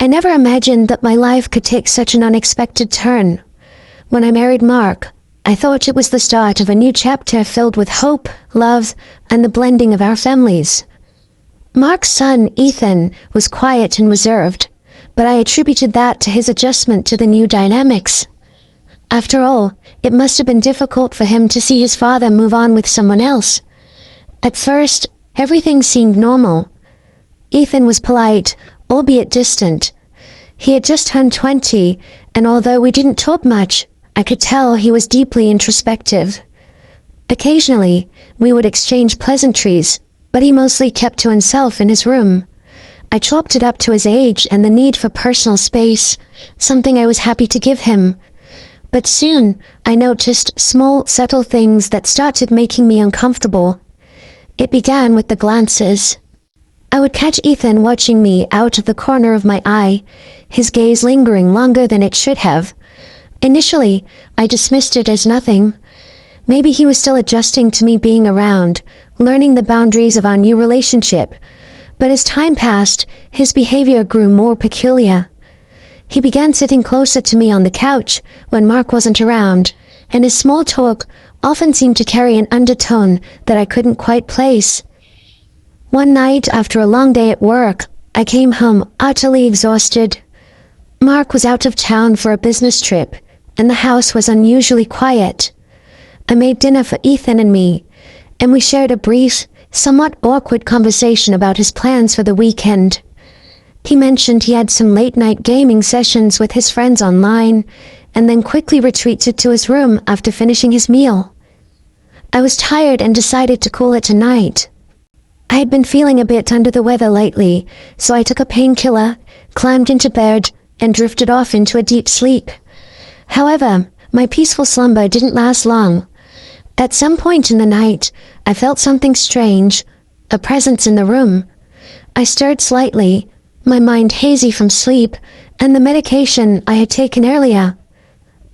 I never imagined that my life could take such an unexpected turn. When I married Mark, I thought it was the start of a new chapter filled with hope, love, and the blending of our families. Mark's son, Ethan, was quiet and reserved, but I attributed that to his adjustment to the new dynamics. After all, it must have been difficult for him to see his father move on with someone else. At first, everything seemed normal. Ethan was polite, albeit distant. He had just turned 20, and although we didn't talk much, I could tell he was deeply introspective. Occasionally, we would exchange pleasantries, but he mostly kept to himself in his room. I chalked it up to his age and the need for personal space, something I was happy to give him. But soon, I noticed small, subtle things that started making me uncomfortable. It began with the glances. I would catch Ethan watching me out of the corner of my eye, his gaze lingering longer than it should have. Initially, I dismissed it as nothing. Maybe he was still adjusting to me being around, learning the boundaries of our new relationship. But as time passed, his behavior grew more peculiar. He began sitting closer to me on the couch when Mark wasn't around, and his small talk often seemed to carry an undertone that I couldn't quite place. One night, after a long day at work, I came home utterly exhausted. Mark was out of town for a business trip, and the house was unusually quiet. I made dinner for Ethan and me, and we shared a brief, somewhat awkward conversation about his plans for the weekend. He mentioned he had some late-night gaming sessions with his friends online, and then quickly retreated to his room after finishing his meal. I was tired and decided to call it a night. I had been feeling a bit under the weather lately, so I took a painkiller, climbed into bed, and drifted off into a deep sleep. However, my peaceful slumber didn't last long. At some point in the night, I felt something strange, a presence in the room. I stirred slightly, my mind hazy from sleep and the medication I had taken earlier.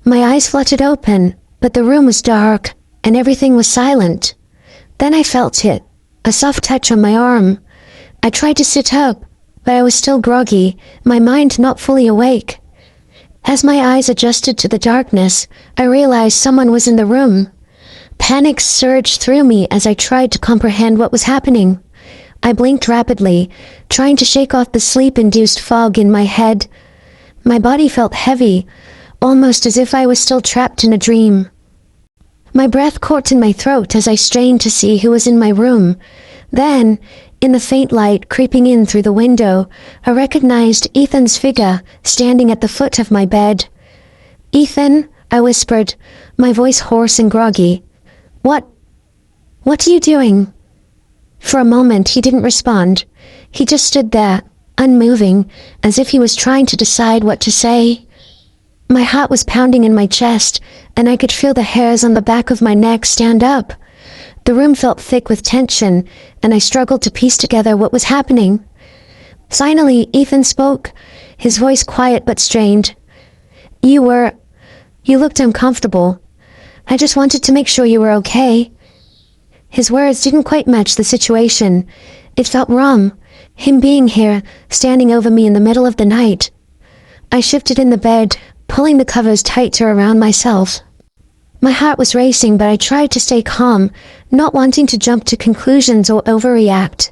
My eyes fluttered open, but the room was dark, and everything was silent. Then I felt it, a soft touch on my arm. I tried to sit up, but I was still groggy, my mind not fully awake. As my eyes adjusted to the darkness, I realized someone was in the room. Panic surged through me as I tried to comprehend what was happening. I blinked rapidly, trying to shake off the sleep-induced fog in my head. My body felt heavy, almost as if I was still trapped in a dream. My breath caught in my throat as I strained to see who was in my room. Then, in the faint light creeping in through the window, I recognized Ethan's figure standing at the foot of my bed. "Ethan," I whispered, my voice hoarse and groggy. What are you doing?" For a moment he didn't respond. He just stood there, unmoving, as if he was trying to decide what to say. My heart was pounding in my chest, and I could feel the hairs on the back of my neck stand up. The room felt thick with tension, and I struggled to piece together what was happening. Finally, Ethan spoke, his voice quiet but strained. You looked uncomfortable. I just wanted to make sure you were okay." His words didn't quite match the situation. It felt wrong, him being here, standing over me in the middle of the night. I shifted in the bed, pulling the covers tighter around myself. My heart was racing, but I tried to stay calm, not wanting to jump to conclusions or overreact.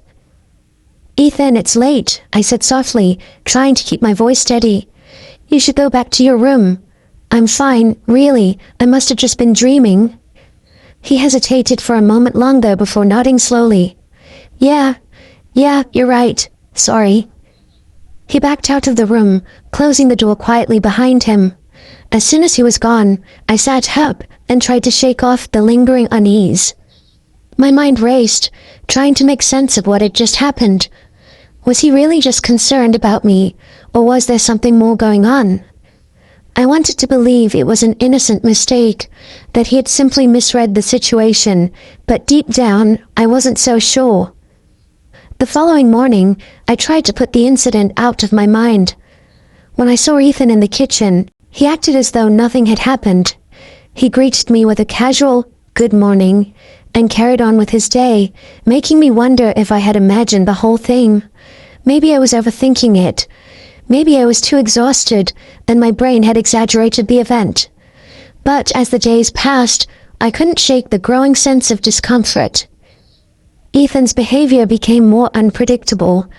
"Ethan, it's late," I said softly, trying to keep my voice steady. "You should go back to your room." "I'm fine, really. I must have just been dreaming." He hesitated for a moment longer before nodding slowly. Yeah, you're right. Sorry." He backed out of the room, closing the door quietly behind him. As soon as he was gone, I sat up and tried to shake off the lingering unease. My mind raced, trying to make sense of what had just happened. Was he really just concerned about me, or was there something more going on? I wanted to believe it was an innocent mistake, that he had simply misread the situation, but deep down, I wasn't so sure. The following morning, I tried to put the incident out of my mind. When I saw Ethan in the kitchen, he acted as though nothing had happened. He greeted me with a casual, "Good morning," and carried on with his day, making me wonder if I had imagined the whole thing. Maybe I was overthinking it. Maybe I was too exhausted, and my brain had exaggerated the event. But as the days passed, I couldn't shake the growing sense of discomfort. Ethan's behavior became more unpredictable.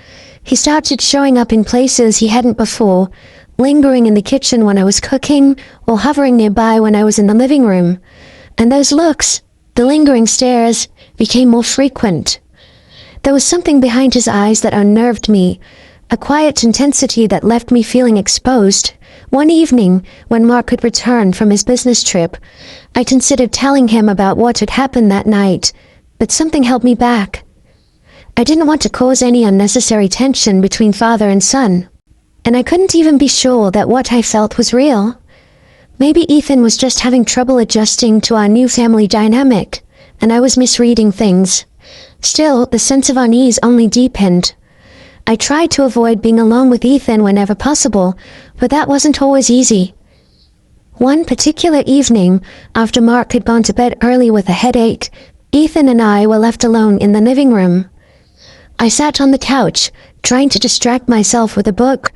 He started showing up in places he hadn't before, lingering in the kitchen when I was cooking, or hovering nearby when I was in the living room. And those looks, the lingering stares, became more frequent. There was something behind his eyes that unnerved me, a quiet intensity that left me feeling exposed. One evening, when Mark had returned from his business trip, I considered telling him about what had happened that night, but something held me back. I didn't want to cause any unnecessary tension between father and son, and I couldn't even be sure that what I felt was real. Maybe Ethan was just having trouble adjusting to our new family dynamic, and I was misreading things. Still, the sense of unease only deepened. I tried to avoid being alone with Ethan whenever possible, but that wasn't always easy. One particular evening, after Mark had gone to bed early with a headache, Ethan and I were left alone in the living room. I sat on the couch, trying to distract myself with a book,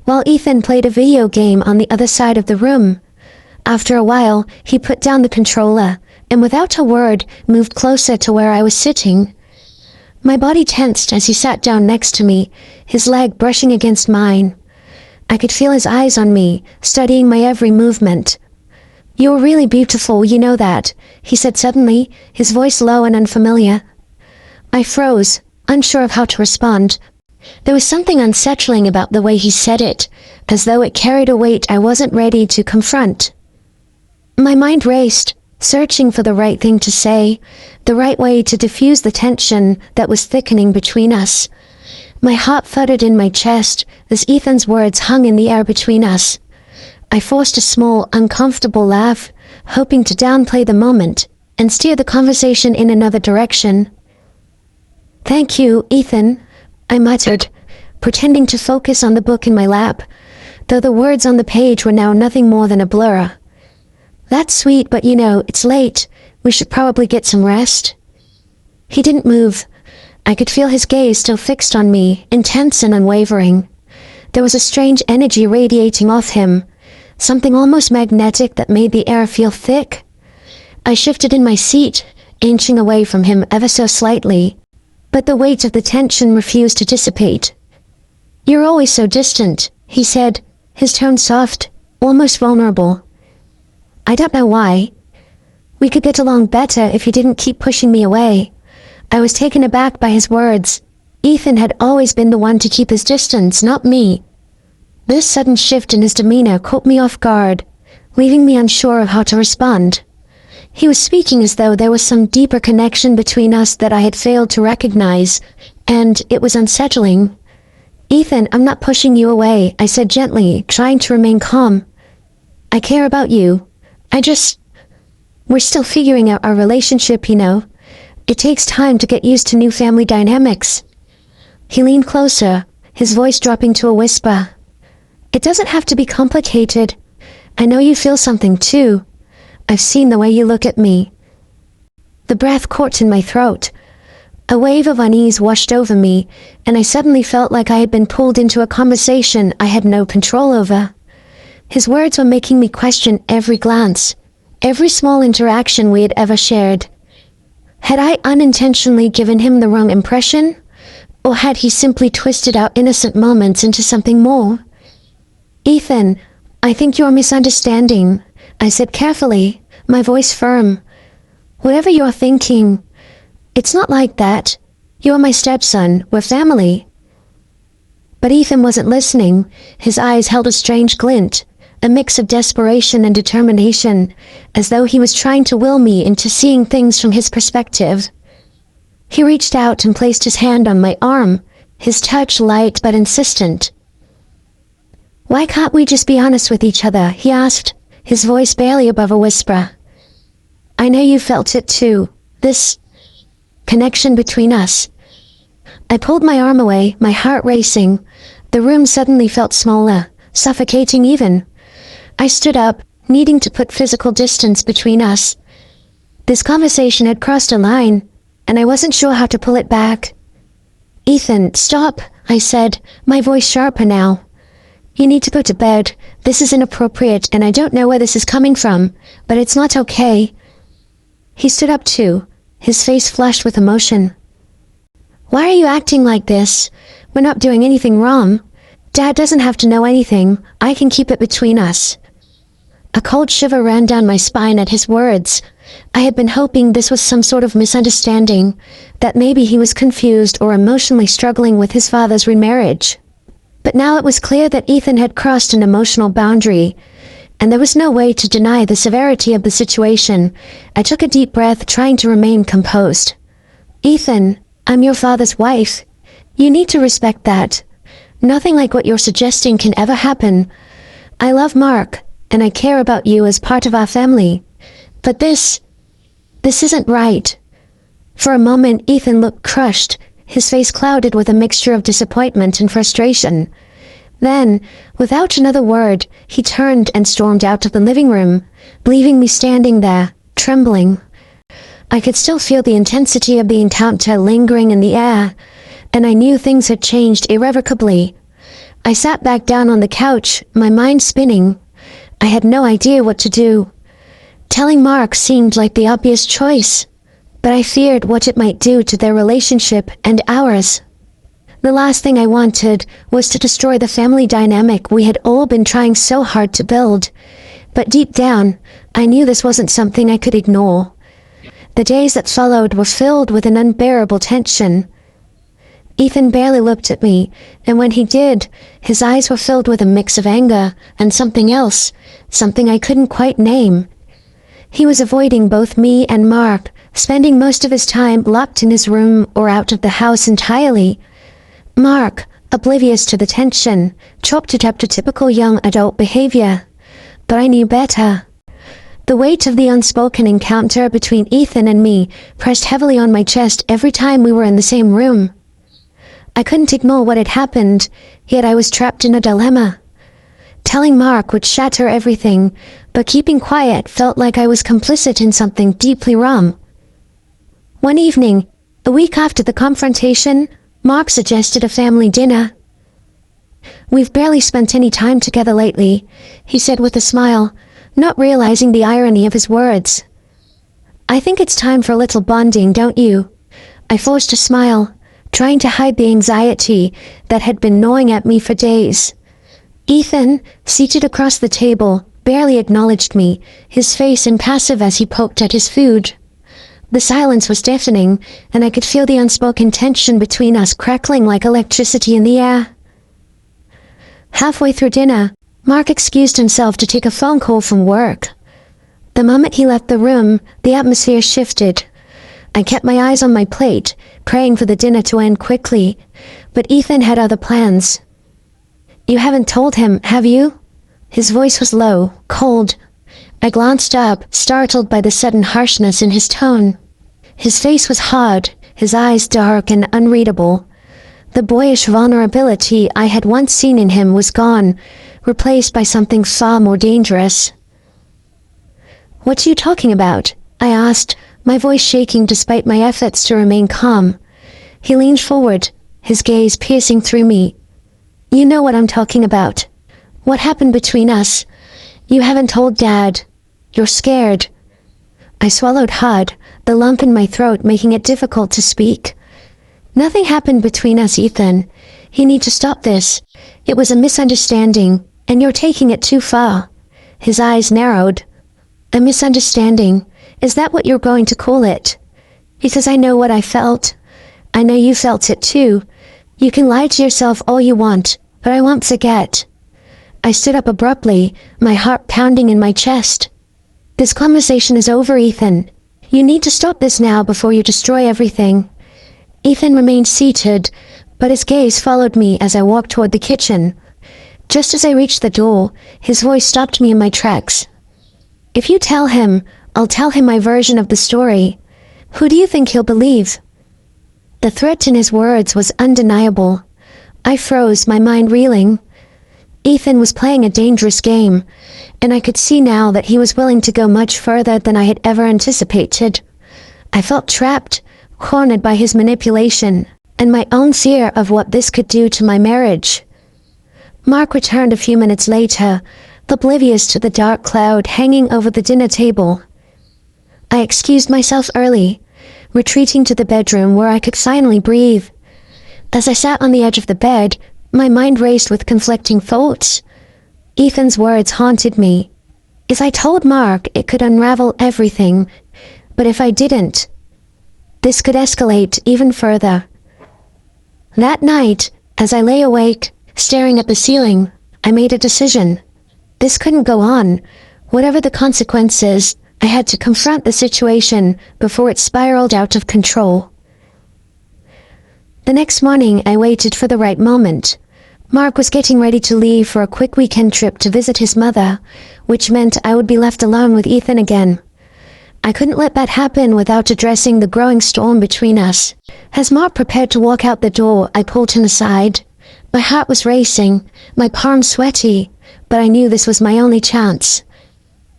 while Ethan played a video game on the other side of the room. After a while, he put down the controller, and without a word, moved closer to where I was sitting. My body tensed as he sat down next to me, his leg brushing against mine. I could feel his eyes on me, studying my every movement. "You're really beautiful, you know that," he said suddenly, his voice low and unfamiliar. I froze, unsure of how to respond. There was something unsettling about the way he said it, as though it carried a weight I wasn't ready to confront. My mind raced, searching for the right thing to say, the right way to diffuse the tension that was thickening between us. My heart thudded in my chest as Ethan's words hung in the air between us. I forced a small, uncomfortable laugh, hoping to downplay the moment and steer the conversation in another direction. "Thank you, Ethan," I muttered, pretending to focus on the book in my lap, though the words on the page were now nothing more than a blur. "That's sweet, but it's late. We should probably get some rest." He didn't move. I could feel his gaze still fixed on me, intense and unwavering. There was a strange energy radiating off him, something almost magnetic that made the air feel thick. I shifted in my seat, inching away from him ever so slightly, but the weight of the tension refused to dissipate. "You're always so distant," he said, his tone soft, almost vulnerable. "I don't know why. We could get along better if you didn't keep pushing me away." I was taken aback by his words. Ethan had always been the one to keep his distance, not me. This sudden shift in his demeanor caught me off guard, leaving me unsure of how to respond. He was speaking as though there was some deeper connection between us that I had failed to recognize, and it was unsettling. "Ethan, I'm not pushing you away," I said gently, trying to remain calm. "I care about you. We're still figuring out our relationship, It takes time to get used to new family dynamics." He leaned closer, his voice dropping to a whisper. "It doesn't have to be complicated. I know you feel something too. I've seen the way you look at me." The breath caught in my throat. A wave of unease washed over me, and I suddenly felt like I had been pulled into a conversation I had no control over. His words were making me question every glance, every small interaction we had ever shared. Had I unintentionally given him the wrong impression? Or had he simply twisted our innocent moments into something more? "Ethan, I think you're misunderstanding," I said carefully, my voice firm. "Whatever you're thinking, it's not like that. You're my stepson, we're family." But Ethan wasn't listening. His eyes held a strange glint, a mix of desperation and determination, as though he was trying to will me into seeing things from his perspective. He reached out and placed his hand on my arm, his touch light but insistent. "Why can't we just be honest with each other?" he asked, his voice barely above a whisper. "I know you felt it too, this connection between us." I pulled my arm away, my heart racing. The room suddenly felt smaller, suffocating even. I stood up, needing to put physical distance between us. This conversation had crossed a line, and I wasn't sure how to pull it back. "Ethan, stop," I said, my voice sharper now. You need to go to bed. This is inappropriate, and I don't know where this is coming from, but it's not okay." He stood up too, his face flushed with emotion. "Why are you acting like this? We're not doing anything wrong. Dad doesn't have to know anything. I can keep it between us." A cold shiver ran down my spine at his words. I had been hoping this was some sort of misunderstanding, that maybe he was confused or emotionally struggling with his father's remarriage. But now it was clear that Ethan had crossed an emotional boundary, and there was no way to deny the severity of the situation. I took a deep breath, trying to remain composed. "Ethan, I'm your father's wife. You need to respect that. Nothing like what you're suggesting can ever happen. I love Mark, and I care about you as part of our family. But this isn't right." For a moment, Ethan looked crushed, his face clouded with a mixture of disappointment and frustration. Then, without another word, he turned and stormed out of the living room, leaving me standing there, trembling. I could still feel the intensity of the encounter lingering in the air, and I knew things had changed irrevocably. I sat back down on the couch, my mind spinning. I had no idea what to do. Telling Mark seemed like the obvious choice, but I feared what it might do to their relationship and ours. The last thing I wanted was to destroy the family dynamic we had all been trying so hard to build. But deep down, I knew this wasn't something I could ignore. The days that followed were filled with an unbearable tension. Ethan barely looked at me, and when he did, his eyes were filled with a mix of anger and something else, something I couldn't quite name. He was avoiding both me and Mark, spending most of his time locked in his room or out of the house entirely. Mark, oblivious to the tension, chalked it up to typical young adult behavior. But I knew better. The weight of the unspoken encounter between Ethan and me pressed heavily on my chest every time we were in the same room. I couldn't ignore what had happened, yet I was trapped in a dilemma. Telling Mark would shatter everything, but keeping quiet felt like I was complicit in something deeply wrong. One evening, a week after the confrontation, Mark suggested a family dinner. "We've barely spent any time together lately," he said with a smile, not realizing the irony of his words. "I think it's time for a little bonding, don't you?" I forced a smile, trying to hide the anxiety that had been gnawing at me for days. Ethan, seated across the table, barely acknowledged me, his face impassive as he poked at his food. The silence was deafening, and I could feel the unspoken tension between us crackling like electricity in the air. Halfway through dinner, Mark excused himself to take a phone call from work. The moment he left the room, the atmosphere shifted. I kept my eyes on my plate, praying for the dinner to end quickly, but Ethan had other plans. "You haven't told him, have you?" His voice was low, cold. I glanced up, startled by the sudden harshness in his tone. His face was hard, his eyes dark and unreadable. The boyish vulnerability I had once seen in him was gone, replaced by something far more dangerous. "What are you talking about?" I asked, my voice shaking despite my efforts to remain calm. He leaned forward, his gaze piercing through me. "You know what I'm talking about. What happened between us? You haven't told Dad. You're scared." I swallowed hard, the lump in my throat making it difficult to speak. "Nothing happened between us, Ethan. You need to stop this. It was a misunderstanding, and you're taking it too far." His eyes narrowed. "A misunderstanding? Is that what you're going to call it?" "Because I know what I felt. I know you felt it too. You can lie to yourself all you want, but I won't forget." I stood up abruptly, my heart pounding in my chest. "This conversation is over, Ethan. You need to stop this now before you destroy everything." Ethan remained seated, but his gaze followed me as I walked toward the kitchen. Just as I reached the door, his voice stopped me in my tracks. "If you tell him, I'll tell him my version of the story. Who do you think he'll believe?" The threat in his words was undeniable. I froze, my mind reeling. Ethan was playing a dangerous game, and I could see now that he was willing to go much further than I had ever anticipated. I felt trapped, cornered by his manipulation, and my own fear of what this could do to my marriage. Mark returned a few minutes later, oblivious to the dark cloud hanging over the dinner table. I excused myself early, retreating to the bedroom where I could finally breathe. As I sat on the edge of the bed, my mind raced with conflicting thoughts. Ethan's words haunted me. If I told Mark, it could unravel everything, but if I didn't, this could escalate even further. That night, as I lay awake, staring at the ceiling, I made a decision. This couldn't go on. Whatever the consequences, I had to confront the situation before it spiraled out of control. The next morning, I waited for the right moment. Mark was getting ready to leave for a quick weekend trip to visit his mother, which meant I would be left alone with Ethan again. I couldn't let that happen without addressing the growing storm between us. As Mark prepared to walk out the door, I pulled him aside. My heart was racing, my palms sweaty, but I knew this was my only chance.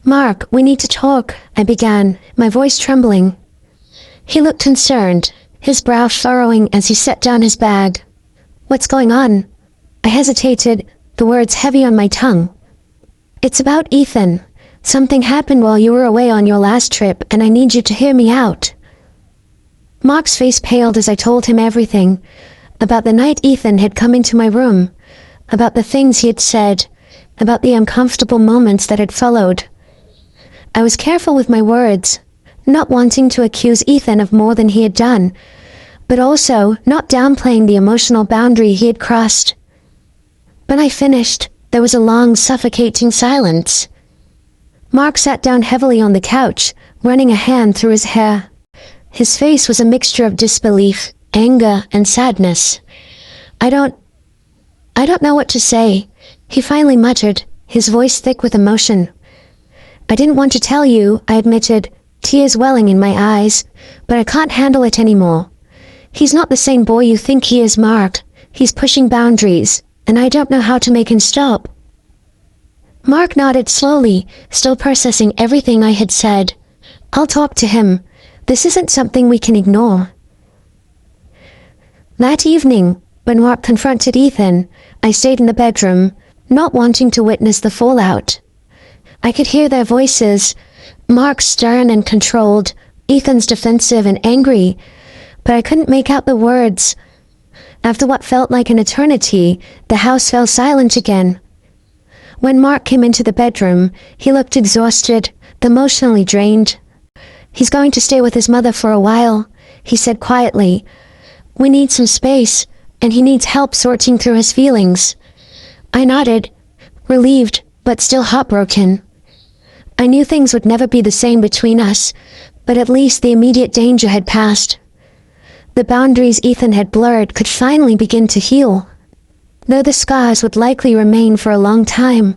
"Mark, we need to talk," I began, my voice trembling. He looked concerned, his brow furrowing as he set down his bag. "What's going on?" I hesitated, the words heavy on my tongue. "It's about Ethan. Something happened while you were away on your last trip, and I need you to hear me out." Mark's face paled as I told him everything. About the night Ethan had come into my room, about the things he had said, about the uncomfortable moments that had followed. I was careful with my words, not wanting to accuse Ethan of more than he had done, but also not downplaying the emotional boundary he had crossed. When I finished, there was a long, suffocating silence. Mark sat down heavily on the couch, running a hand through his hair. His face was a mixture of disbelief, anger, and sadness. I don't know what to say," he finally muttered, his voice thick with emotion. "I didn't want to tell you," I admitted, tears welling in my eyes, "but I can't handle it anymore. He's not the same boy you think he is, Mark. He's pushing boundaries, and I don't know how to make him stop." Mark nodded slowly, still processing everything I had said. "I'll talk to him. This isn't something we can ignore." That evening, when Mark confronted Ethan, I stayed in the bedroom, not wanting to witness the fallout. I could hear their voices, Mark's stern and controlled, Ethan's defensive and angry, but I couldn't make out the words. After what felt like an eternity, the house fell silent again. When Mark came into the bedroom, he looked exhausted, emotionally drained. "He's going to stay with his mother for a while," he said quietly. "We need some space, and he needs help sorting through his feelings." I nodded, relieved, but still heartbroken. I knew things would never be the same between us, but at least the immediate danger had passed. The boundaries Ethan had blurred could finally begin to heal. Though the scars would likely remain for a long time,